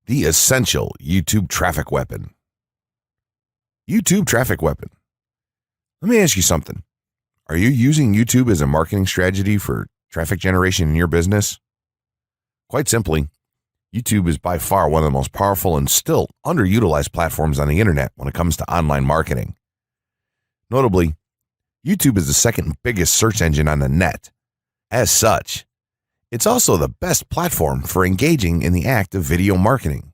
The essential YouTube traffic weapon. YouTube traffic weapon. Let me ask you something. Are you using YouTube as a marketing strategy for traffic generation in your business? Quite simply, YouTube is by far one of the most powerful and still underutilized platforms on the internet when it comes to online marketing. Notably, YouTube is the second biggest search engine on the net. As such, it's also the best platform for engaging in the act of video marketing,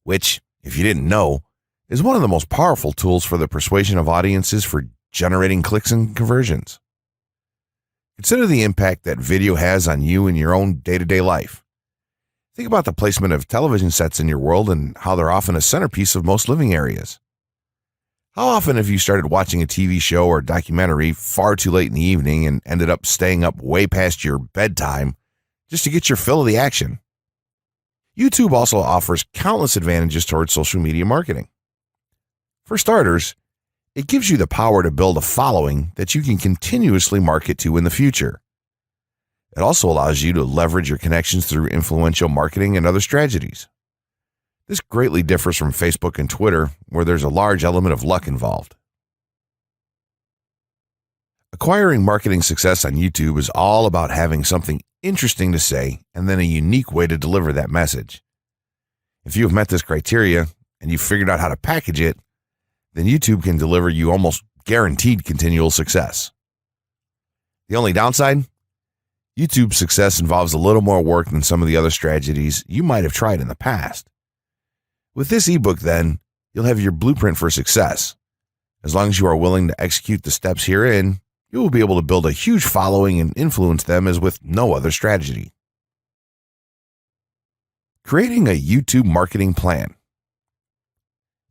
which, if you didn't know, is one of the most powerful tools for the persuasion of audiences for generating clicks and conversions. Consider the impact that video has on you in your own day-to-day life. Think about the placement of television sets in your world and how they're often a centerpiece of most living areas. How often have you started watching a TV show or documentary far too late in the evening and ended up staying up way past your bedtime just to get your fill of the action? YouTube also offers countless advantages towards social media marketing. For starters, it gives you the power to build a following that you can continuously market to in the future. It also allows you to leverage your connections through influential marketing and other strategies. This greatly differs from Facebook and Twitter, where there's a large element of luck involved. Acquiring marketing success on YouTube is all about having something interesting to say and then a unique way to deliver that message. If you have met this criteria and you've figured out how to package it, then YouTube can deliver you almost guaranteed continual success. The only downside? YouTube's success involves a little more work than some of the other strategies you might have tried in the past. With this ebook, then, you'll have your blueprint for success. As long as you are willing to execute the steps herein, you will be able to build a huge following and influence them as with no other strategy. Creating a YouTube marketing plan.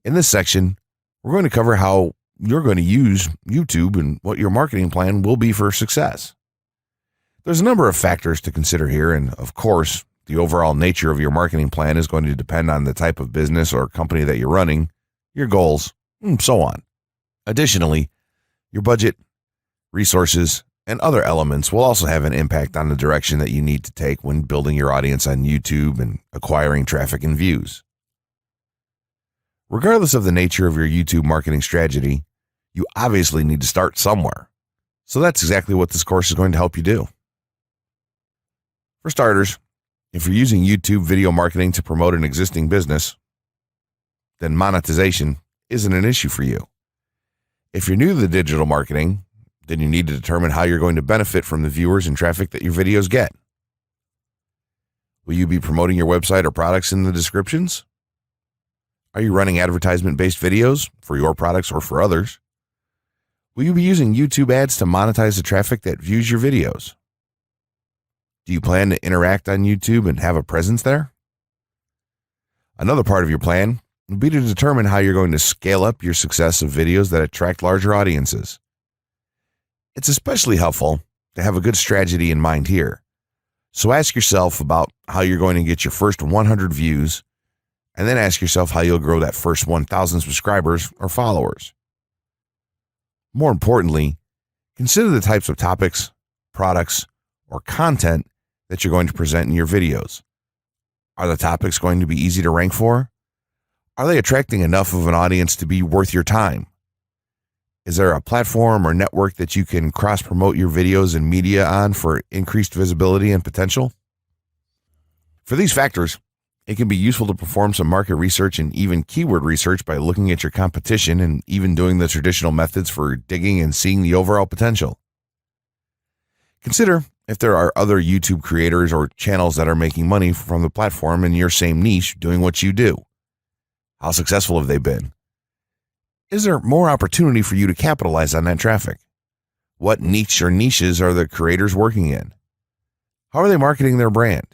In this section, we're going to cover how you're going to use YouTube and what your marketing plan will be for success. There's a number of factors to consider here, and of course, the overall nature of your marketing plan is going to depend on the type of business or company that you're running, your goals, and so on. Additionally, your budget, resources, and other elements will also have an impact on the direction that you need to take when building your audience on YouTube and acquiring traffic and views. Regardless of the nature of your YouTube marketing strategy, you obviously need to start somewhere. So that's exactly what this course is going to help you do. For starters, if you're using YouTube video marketing to promote an existing business, then monetization isn't an issue for you. If you're new to the digital marketing, then you need to determine how you're going to benefit from the viewers and traffic that your videos get. Will you be promoting your website or products in the descriptions? Are you running advertisement-based videos for your products or for others? Will you be using YouTube ads to monetize the traffic that views your videos? Do you plan to interact on YouTube and have a presence there? Another part of your plan will be to determine how you're going to scale up your success of videos that attract larger audiences. It's especially helpful to have a good strategy in mind here. So ask yourself about how you're going to get your first 100 views, and then ask yourself how you'll grow that first 1,000 subscribers or followers. More importantly, consider the types of topics, products, or content that you're going to present in your videos. Are the topics going to be easy to rank for? Are they attracting enough of an audience to be worth your time? Is there a platform or network that you can cross-promote your videos and media on for increased visibility and potential? For these factors, it can be useful to perform some market research and even keyword research by looking at your competition and even doing the traditional methods for digging and seeing the overall potential. Consider if there are other YouTube creators or channels that are making money from the platform in your same niche doing what you do. How successful have they been? Is there more opportunity for you to capitalize on that traffic? What niche or niches are the creators working in? How are they marketing their brand?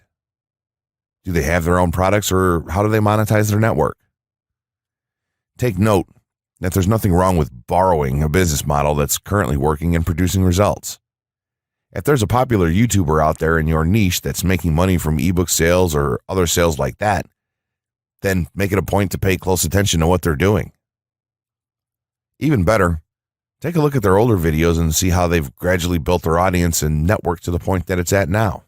Do they have their own products, or how do they monetize their network? Take note that there's nothing wrong with borrowing a business model that's currently working and producing results. If there's a popular YouTuber out there in your niche that's making money from ebook sales or other sales like that, then make it a point to pay close attention to what they're doing. Even better, take a look at their older videos and see how they've gradually built their audience and network to the point that it's at now.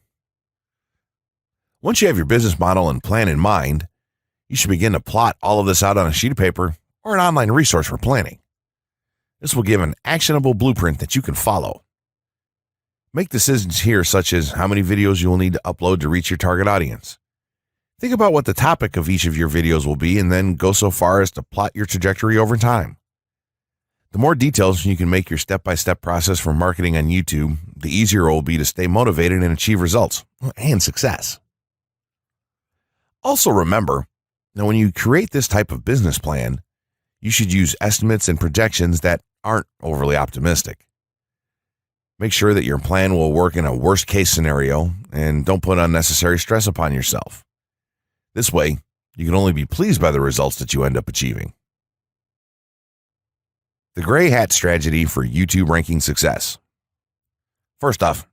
Once you have your business model and plan in mind, You should begin to plot all of this out on a sheet of paper or an online resource for planning. This will give an actionable blueprint that you can follow. Make decisions here, such as how many videos you will need to upload to reach your target audience. Think about what the topic of each of your videos will be, and then go so far as to plot your trajectory over time. The more details you can make your step-by-step process for marketing on YouTube, the easier it will be to stay motivated and achieve results and success. Also remember that when you create this type of business plan, you should use estimates and projections that aren't overly optimistic. Make sure that your plan will work in a worst-case scenario and don't put unnecessary stress upon yourself. This way, you can only be pleased by the results that you end up achieving. The gray hat strategy for YouTube ranking success. First off,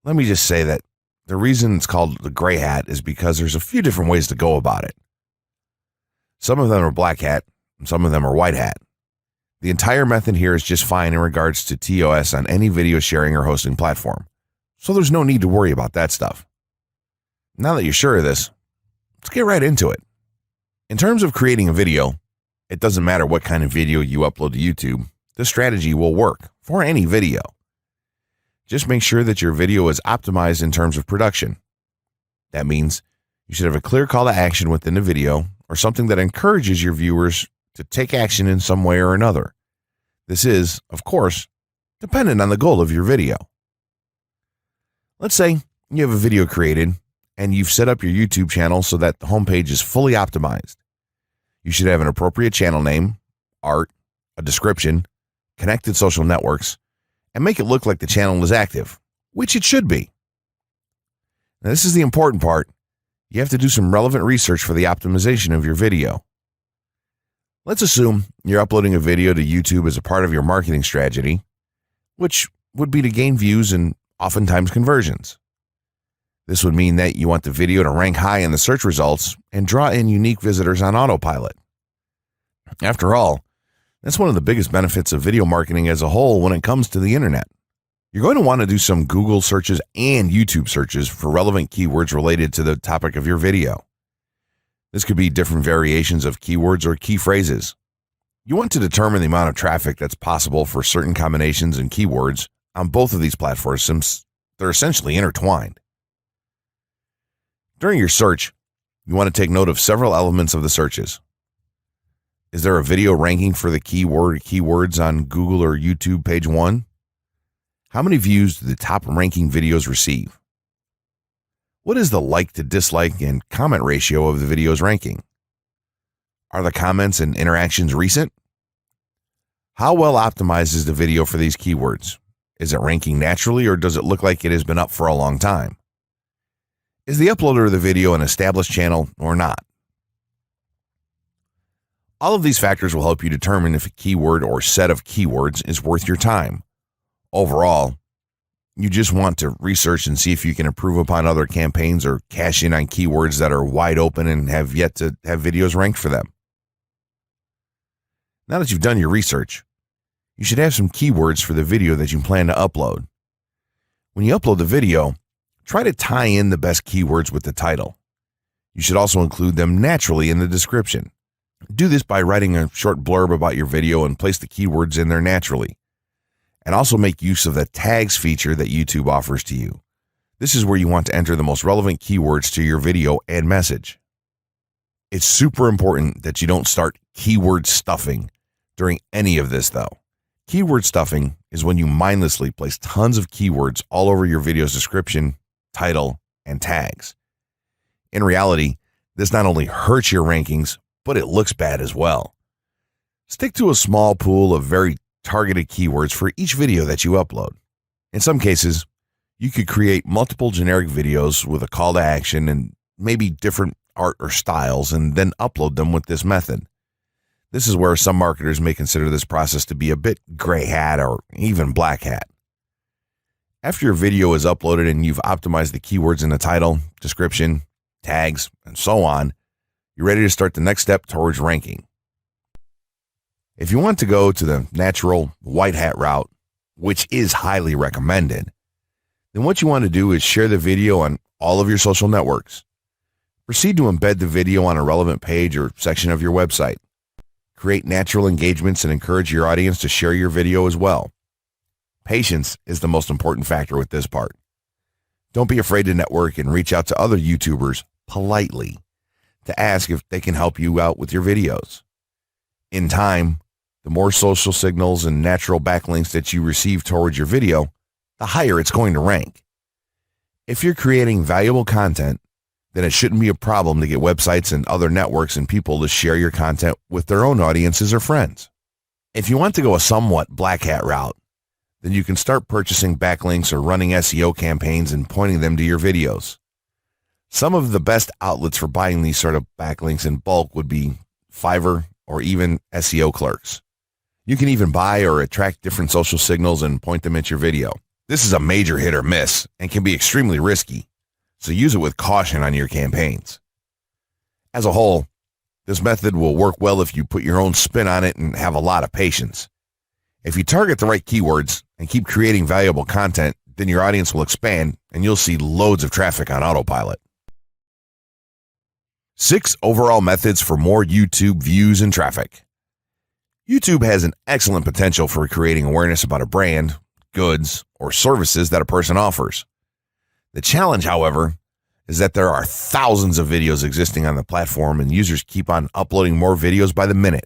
let me just say that the reason it's called the gray hat is because there's a few different ways to go about it. Some of them are black hat, and some of them are white hat. The entire method here is just fine in regards to TOS on any video sharing or hosting platform, so there's no need to worry about that stuff. Now that you're sure of this, let's get right into it. In terms of creating a video, it doesn't matter what kind of video you upload to YouTube, this strategy will work for any video. Just make sure that your video is optimized in terms of production. That means you should have a clear call to action within the video or something that encourages your viewers to take action in some way or another. This is, of course, dependent on the goal of your video. Let's say you have a video created and you've set up your YouTube channel so that the homepage is fully optimized. You should have an appropriate channel name, art, a description, connected social networks, and make it look like the channel is active, which it should be. Now, this is the important part. You have to do some relevant research for the optimization of your video. Let's assume you're uploading a video to YouTube as a part of your marketing strategy, which would be to gain views and oftentimes conversions. This would mean that you want the video to rank high in the search results and draw in unique visitors on autopilot. After all, that's one of the biggest benefits of video marketing as a whole when it comes to the internet. You're going to want to do some Google searches and YouTube searches for relevant keywords related to the topic of your video. This could be different variations of keywords or key phrases. You want to determine the amount of traffic that's possible for certain combinations and keywords on both of these platforms since they're essentially intertwined. During your search, you want to take note of several elements of the searches. Is there a video ranking for the keywords on Google or YouTube page 1? How many views do the top ranking videos receive? What is the like to dislike and comment ratio of the video's ranking? Are the comments and interactions recent? How well optimized is the video for these keywords? Is it ranking naturally or does it look like it has been up for a long time? Is the uploader of the video an established channel or not? All of these factors will help you determine if a keyword or set of keywords is worth your time. Overall, you just want to research and see if you can improve upon other campaigns or cash in on keywords that are wide open and have yet to have videos ranked for them. Now that you've done your research, you should have some keywords for the video that you plan to upload. When you upload the video, try to tie in the best keywords with the title. You should also include them naturally in the description. Do this by writing a short blurb about your video and place the keywords in there naturally. And also make use of the tags feature that YouTube offers to you. This is where you want to enter the most relevant keywords to your video and message. It's super important that you don't start keyword stuffing during any of this though. Keyword stuffing is when you mindlessly place tons of keywords all over your video's description, title, and tags. In reality, this not only hurts your rankings, but it looks bad as well. Stick to a small pool of very targeted keywords for each video that you upload. In some cases, you could create multiple generic videos with a call to action and maybe different art or styles and then upload them with this method. This is where some marketers may consider this process to be a bit gray hat or even black hat. After your video is uploaded and you've optimized the keywords in the title, description, tags, and so on, you're ready to start the next step towards ranking. If you want to go to the natural white hat route, which is highly recommended, then what you want to do is share the video on all of your social networks. Proceed to embed the video on a relevant page or section of your website. Create natural engagements and encourage your audience to share your video as well. Patience is the most important factor with this part. Don't be afraid to network and reach out to other YouTubers politely to ask if they can help you out with your videos. In time, the more social signals and natural backlinks that you receive towards your video, the higher it's going to rank. If you're creating valuable content, then it shouldn't be a problem to get websites and other networks and people to share your content with their own audiences or friends. If you want to go a somewhat black hat route, then you can start purchasing backlinks or running SEO campaigns and pointing them to your videos. Some of the best outlets for buying these sort of backlinks in bulk would be Fiverr or even SEO clerks. You can even buy or attract different social signals and point them at your video. This is a major hit or miss and can be extremely risky, so use it with caution on your campaigns. As a whole, this method will work well if you put your own spin on it and have a lot of patience. If you target the right keywords and keep creating valuable content, then your audience will expand and you'll see loads of traffic on autopilot. 6 overall methods for more YouTube views and traffic. YouTube has an excellent potential for creating awareness about a brand, goods, or services that a person offers. The challenge, however, is that there are thousands of videos existing on the platform and users keep on uploading more videos by the minute.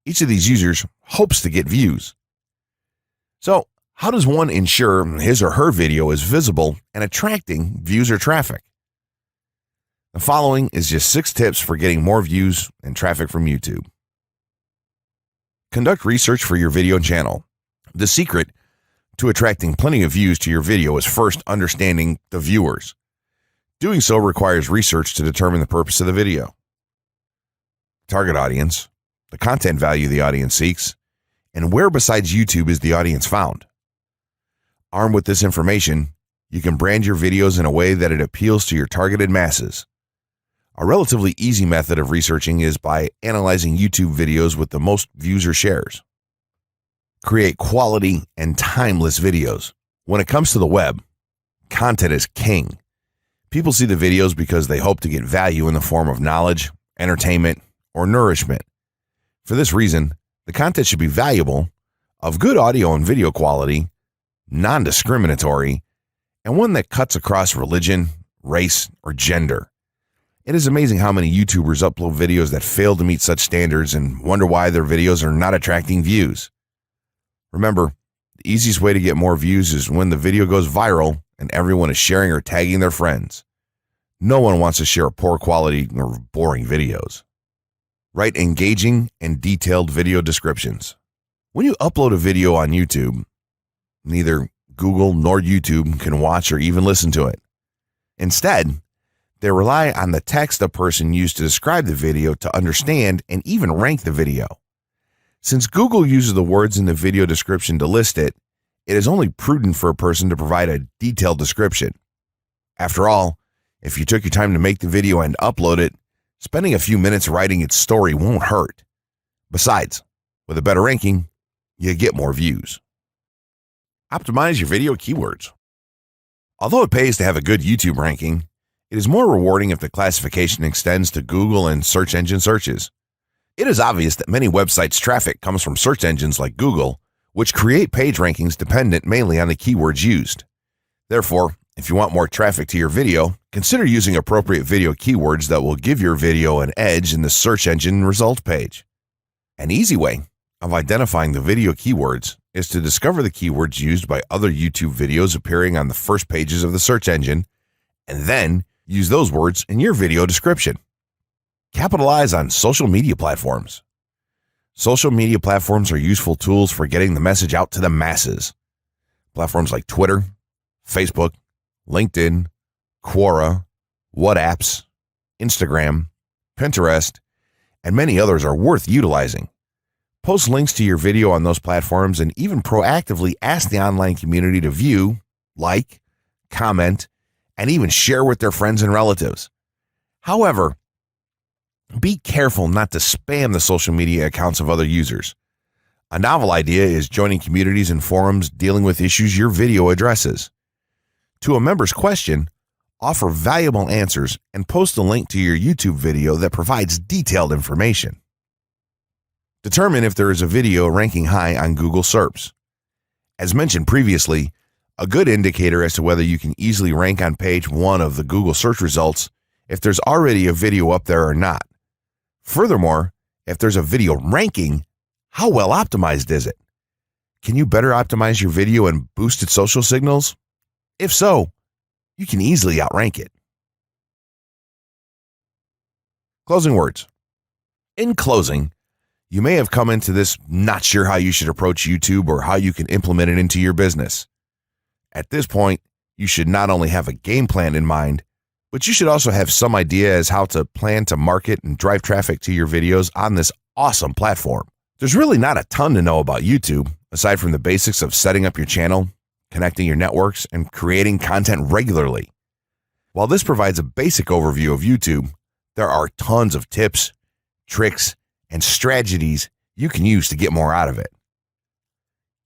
Each of these users hopes to get views. So, how does one ensure his or her video is visible and attracting views or traffic? The following is just 6 tips for getting more views and traffic from YouTube. Conduct research for your video channel. The secret to attracting plenty of views to your video is first understanding the viewers. Doing so requires research to determine the purpose of the video, target audience, the content value the audience seeks, and where besides YouTube is the audience found. Armed with this information, you can brand your videos in a way that it appeals to your targeted masses. A relatively easy method of researching is by analyzing YouTube videos with the most views or shares. Create quality and timeless videos. When it comes to the web, content is king. People see the videos because they hope to get value in the form of knowledge, entertainment, or nourishment. For this reason, the content should be valuable, of good audio and video quality, non-discriminatory, and one that cuts across religion, race, or gender. It is amazing how many YouTubers upload videos that fail to meet such standards and wonder why their videos are not attracting views. Remember, the easiest way to get more views is when the video goes viral and everyone is sharing or tagging their friends. No one wants to share poor quality or boring videos. Write engaging and detailed video descriptions. When you upload a video on YouTube, neither Google nor YouTube can watch or even listen to it. Instead, they rely on the text a person used to describe the video to understand and even rank the video. Since Google uses the words in the video description to list it, it is only prudent for a person to provide a detailed description. After all, if you took your time to make the video and upload it, spending a few minutes writing its story won't hurt. Besides, with a better ranking, you get more views. Optimize your video keywords. Although it pays to have a good YouTube ranking, it is more rewarding if the classification extends to Google and search engine searches. It is obvious that many websites' traffic comes from search engines like Google, which create page rankings dependent mainly on the keywords used. Therefore, if you want more traffic to your video, consider using appropriate video keywords that will give your video an edge in the search engine result page. An easy way of identifying the video keywords is to discover the keywords used by other YouTube videos appearing on the first pages of the search engine, and then use those words in your video description. Capitalize on social media platforms. Social media platforms are useful tools for getting the message out to the masses. Platforms like Twitter, Facebook, LinkedIn, Quora, WhatsApp, Instagram, Pinterest, and many others are worth utilizing. Post links to your video on those platforms and even proactively ask the online community to view, like, comment, and even share with their friends and relatives. However, be careful not to spam the social media accounts of other users. A novel idea is joining communities and forums dealing with issues your video addresses. To a member's question, offer valuable answers, and post a link to your YouTube video that provides detailed information. Determine if there is a video ranking high on Google SERPs. As mentioned previously, a good indicator as to whether you can easily rank on page 1 of the Google search results if there's already a video up there or not. Furthermore, if there's a video ranking, how well optimized is it? Can you better optimize your video and boost its social signals? If so, you can easily outrank it. Closing words. In closing, you may have come into this not sure how you should approach YouTube or how you can implement it into your business. At this point, you should not only have a game plan in mind, but you should also have some idea as how to plan to market and drive traffic to your videos on this awesome platform. There's really not a ton to know about YouTube, aside from the basics of setting up your channel, connecting your networks, and creating content regularly. While this provides a basic overview of YouTube, there are tons of tips, tricks, and strategies you can use to get more out of it.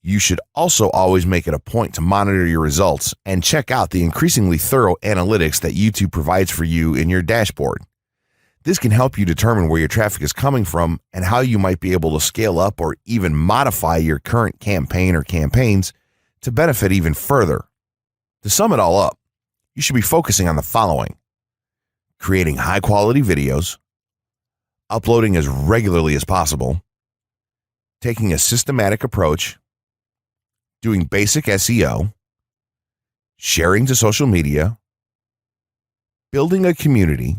You should also always make it a point to monitor your results and check out the increasingly thorough analytics that YouTube provides for you in your dashboard. This can help you determine where your traffic is coming from and how you might be able to scale up or even modify your current campaign or campaigns to benefit even further. To sum it all up, you should be focusing on the following: creating high-quality videos, uploading as regularly as possible, taking a systematic approach, doing basic SEO, sharing to social media, building a community,